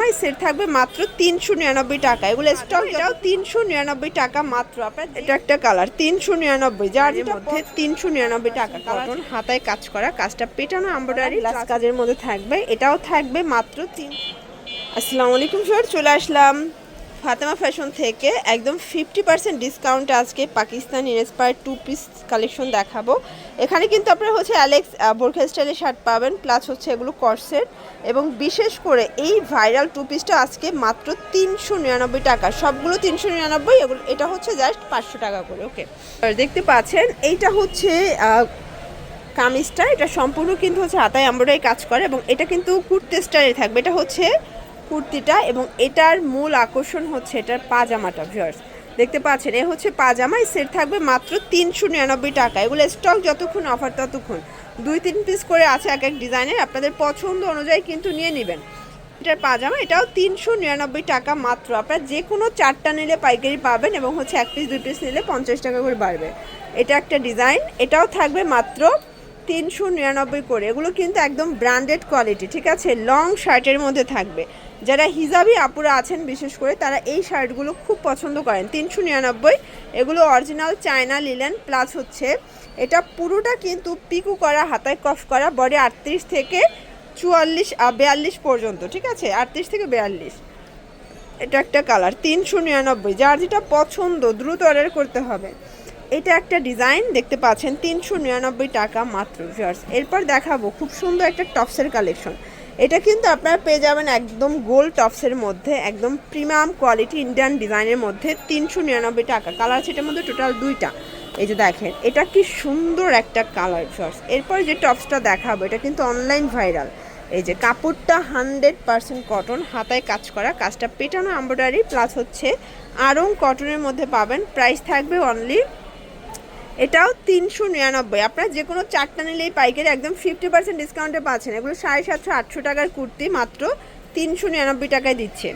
পাজামা set থাকবে মাত্র 399 টাকা। এগুলো স্টক, এটাও 399 টাকা মাত্র। আপনার এটা একটা কালার 399, যার মধ্যে 399 টাকা। কটন হাতায় কাজ করা, কাজটা পেটানো এমব্রয়ডারি গ্লাস কাজের মধ্যে থাকবে। এটাও থাকবে মাত্র 3। আসসালামু আলাইকুম স্যার, চলে আসলাম ফাতেমা ফ্যাশন থেকে একদম 50% ডিসকাউন্ট। আজকে পাকিস্তান ইন্সপায়ার্ড 2 পিস কালেকশন দেখাবো। এখানে কিন্তু আপনারা হচ্ছে অ্যালেক্স বোরখা স্টাইলের শার্ট পাবেন, প্লাস হচ্ছে এগুলো কর্সেট, এবং বিশেষ করে এই ভাইরাল 2 পিসটা আজকে মাত্র 399 টাকা। সবগুলো 399, এগুলো এটা হচ্ছে জাস্ট 500 টাকা করে। ওকে, দেখতে পাচ্ছেন এইটা হচ্ছে কামিজটা, এটা সম্পূর্ণ কিন্তু হচ্ছে হাতায় এমব্রয়ডারি কাজ করে, এবং এটা কিন্তু কুর্তি স্টাইলে থাকবে। এটা হচ্ছে কুর্তিটা, এবং এটার মূল আকর্ষণ হচ্ছে এটার পাজামাটা। ভিউয়ার্স দেখতে পাচ্ছেন, এ হচ্ছে পাজামা, এই সেট থাকবে মাত্র 399 টাকা। এগুলো স্টক যতক্ষণ অফার ততক্ষণ 2-3 পিস করে আছে এক এক ডিজাইনের, আপনাদের পছন্দ অনুযায়ী কিন্তু নিয়ে নেবেন। এটার পাজামা, এটাও 399 টাকা মাত্র। আপনারা যে কোনো 4টা নিলে পাইকারি পাবেন, এবং হচ্ছে 1 পিস 2 পিস নিলে 50 টাকা করে বাড়বে। এটা একটা ডিজাইন, এটাও থাকবে মাত্র 399 করে। এগুলো কিন্তু একদম ব্র্যান্ডেড কোয়ালিটি, ঠিক আছে। লং শার্টের মধ্যে থাকবে। যারা হিজাবি আপুরা আছেন বিশেষ করে, তারা এই শার্টগুলো খুব পছন্দ করেন। 399, এগুলো অরিজিনাল চায়না লিলেন, প্লাস হচ্ছে এটা পুরোটা কিন্তু পিকু করা, হাতায় কফ করা, বডি 38 থেকে 42 পর্যন্ত, ঠিক আছে, 38 থেকে 42। এটা একটা কালার 399, যার যেটা পছন্দ দ্রুত অর্ডার করতে হবে। এটা একটা ডিজাইন দেখতে পাচ্ছেন, 399 টাকা মাত্র। ভিউয়ার্স এরপর দেখাবো খুব সুন্দর একটা টপসের কালেকশন। এটা কিন্তু আপনারা পেয়ে যাবেন একদম গোল্ড টপসের মধ্যে, একদম প্রিমিয়াম কোয়ালিটি ইন্ডিয়ান ডিজাইনের মধ্যে 399 টাকা। কালার আছে এটার মধ্যে টোটাল 2টা। এই যে দেখেন, এটা কি সুন্দর একটা কালার। ভিউয়ার্স এরপর যে টপসটা দেখাবো, এটা কিন্তু অনলাইন ভাইরাল। এই যে কাপড়টা 100% কটন, হাতায় কাজ করা, কাজটা পেটানো এমব্রয়ডারি, প্লাস হচ্ছে আরং কটনের মধ্যে পাবেন। প্রাইস থাকবে অনলি, এটাও 399। আপনারা যে কোনো 4টা নিলেই পাইকারি একদম 50% ডিসকাউন্টে পাচ্ছেন। এগুলো 750-800 টাকার কুর্তি মাত্র 399 টাকায় দিচ্ছে।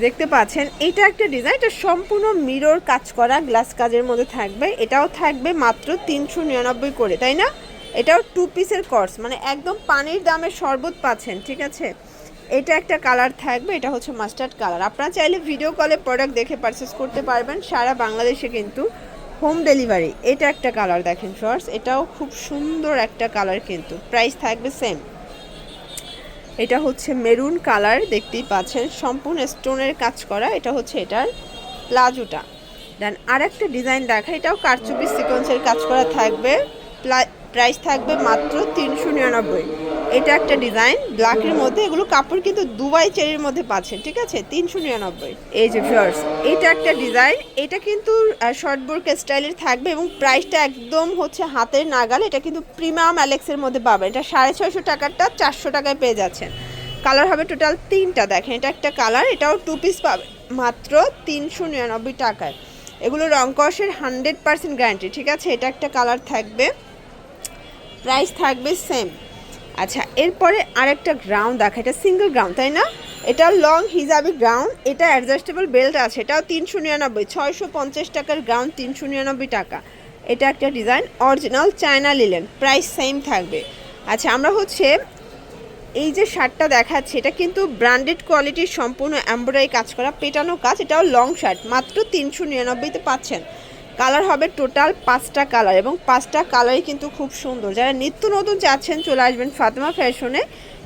দেখতে পাচ্ছেন, এটা একটা ডিজাইন, এটা সম্পূর্ণ মিরর কাজ করা, গ্লাস কাজের মধ্যে থাকবে। এটাও থাকবে মাত্র 399 করে, তাই না? এটাও 2 পিসের কর্স, মানে একদম পানির দামে শরবত পাচ্ছেন, ঠিক আছে। এটা একটা কালার থাকবে, এটা হচ্ছে মাস্টার্ড কালার। আপনারা চাইলে ভিডিও কলে প্রোডাক্ট দেখে পারচেস করতে পারবেন সারা বাংলাদেশে, কিন্তু হোম ডেলিভারি। এটা একটা কালার দেখেন শর্টস, এটাও খুব সুন্দর একটা কালার, কিন্তু প্রাইস থাকবে সেম। এটা হচ্ছে মেরুন কালার, দেখতেই পাচ্ছেন সম্পূর্ণ স্টোনের কাজ করা। এটা হচ্ছে এটার প্লাজোটা। দেন আর একটা ডিজাইন দেখা, এটাও কারচুপি সিকোয়েন্সের কাজ করা থাকবে। প্রাইস থাকবে মাত্র 399। এটা একটা ডিজাইন ব্ল্যাকের মধ্যে, এগুলো কাপড় কিন্তু দুবাই চেরির মধ্যে পাচ্ছেন, ঠিক আছে, 399। এই যে ভিউয়ার্স, এটা একটা ডিজাইন, এটা কিন্তু শর্ট বোরকা স্টাইলের থাকবে, এবং প্রাইসটা একদম হচ্ছে হাতের নাগাল। এটা কিন্তু প্রিমিয়াম অ্যালেক্সের মধ্যে পাবেন। এটা 650 টাকারটা 400 টাকায় পেয়ে যাচ্ছেন। কালার হবে টোটাল 3টা। দেখেন, এটা একটা কালার, এটাও 2 পিস পাবে মাত্র 399 টাকায়। এগুলো রং কষের 100% গ্যারান্টি, ঠিক আছে। এটা একটা কালার থাকবে, প্রাইস থাকবে সেম। আচ্ছা, এরপরে আরেকটা গ্রাউন্ড দেখা, এটা সিঙ্গেল গ্রাউন্ড, তাই না? এটা লং হিজাবি গ্রাউন্ড, এটা অ্যাডজাস্টেবল বেল্ট আছে। এটাও 399, 650 টাকার গ্রাউন্ড 399 টাকা। এটা একটা design, original China linen, price same থাকবে। আচ্ছা, আমরা হচ্ছে এই যে শার্টটা দেখাচ্ছি, এটা কিন্তু ব্র্যান্ডেড কোয়ালিটির, সম্পূর্ণ এমব্রয়ডারি কাজ করা, পেটানো কাজ। এটাও লং শার্ট, মাত্র 399-তে পাচ্ছেন। কালার হবে টোটাল 5টা কালার, এবং 5টা কালারই কিন্তু খুব সুন্দর। যারা নিত্য নতুন চাচ্ছেন, চলে আসবেন ফাতেমা ফ্যাশনে।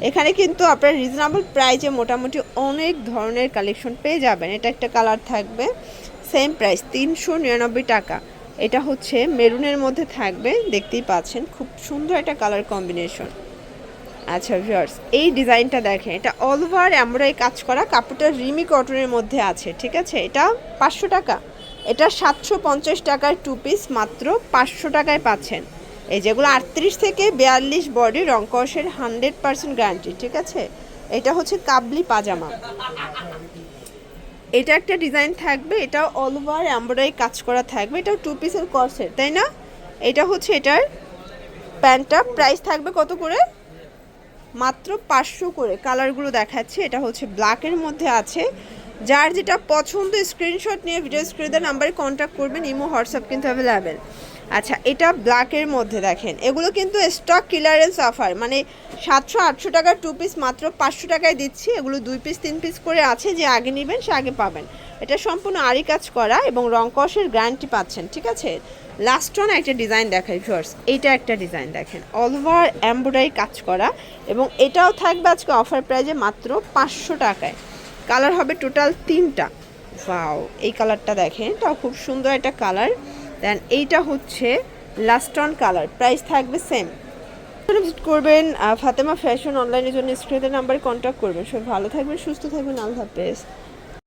এখানে কিন্তু আপনার রিজনেবল প্রাইসে মোটামুটি অনেক ধরনের কালেকশন পেয়ে যাবেন। এটা একটা কালার থাকবে, সেম প্রাইস 399 টাকা। এটা হচ্ছে মেরুনের মধ্যে থাকবে, দেখতেই পাচ্ছেন খুব সুন্দর একটা কালার কম্বিনেশন। আচ্ছা ভিউয়ার্স, এই ডিজাইনটা দেখেন, এটা অল ওভার এমব্রয়ডারি কাজ করা, কাপড়টা রিমি কটনের মধ্যে আছে, ঠিক আছে। এটা 500 টাকা। এটা 750 টাকার 2 পিস মাত্র 500 টাকায় পাচ্ছেন। এই যেগুলো 38 থেকে 42 বডি, রং কষের 100% গ্যারান্টি, ঠিক আছে। এটা হচ্ছে কাবলি পাজামা। এটা একটা ডিজাইন থাকবে, এটা অল ওভার এমব্রয়ডারি কাজ করা থাকবে। এটাও 2 পিসের কর্সেট, তাই না? এটা হচ্ছে এটার প্যান্টটা, প্রাইস থাকবে কত করে? মাত্র 500 করে। কালারগুলো দেখাচ্ছে, এটা হচ্ছে ব্ল্যাকের মধ্যে আছে। যার যেটা পছন্দ স্ক্রিনশট নিয়ে ভিডিও স্ক্রিনের নাম্বারে কন্ট্যাক্ট করবেন। ইমো হোয়াটসঅ্যাপ কিন্তু অ্যাভেলেবেল। আচ্ছা, এটা ব্ল্যাকের মধ্যে দেখেন, এগুলো কিন্তু স্টক ক্লিয়ারেন্স অফার, মানে 700-800 টাকার 2 পিস মাত্র 500 টাকায় দিচ্ছি। এগুলো 2 পিস 3 পিস করে আছে, যে আগে নেবেন সে আগে পাবেন। এটা সম্পূর্ণ আরি কাজ করা এবং রং কষের গ্যারান্টি পাচ্ছেন, ঠিক আছে। লাস্ট ওয়ান একটা ডিজাইন দেখাই ভিউয়ার্স, এইটা একটা ডিজাইন দেখেন, অল ওভার এমব্রয়ডারি কাজ করা, এবং এটাও থাকবে আজকে অফার প্রাইজে মাত্র 500 টাকায়। কালার হবে টোটাল 3টা। ওয়াও, এই কালারটা দেখেন, এটাও খুব সুন্দর একটা কালার। দেন এইটা হচ্ছে লাস্ট অন কালার, প্রাইস থাকবে সেম। ভিজিট করবেন ফাতেমা ফ্যাশন অনলাইনের জন্য স্ক্রিনের নাম্বারে কন্ট্যাক্ট করবেন। সবাই ভালো থাকবেন, সুস্থ থাকবেন, আল্লাহ হাফেজ।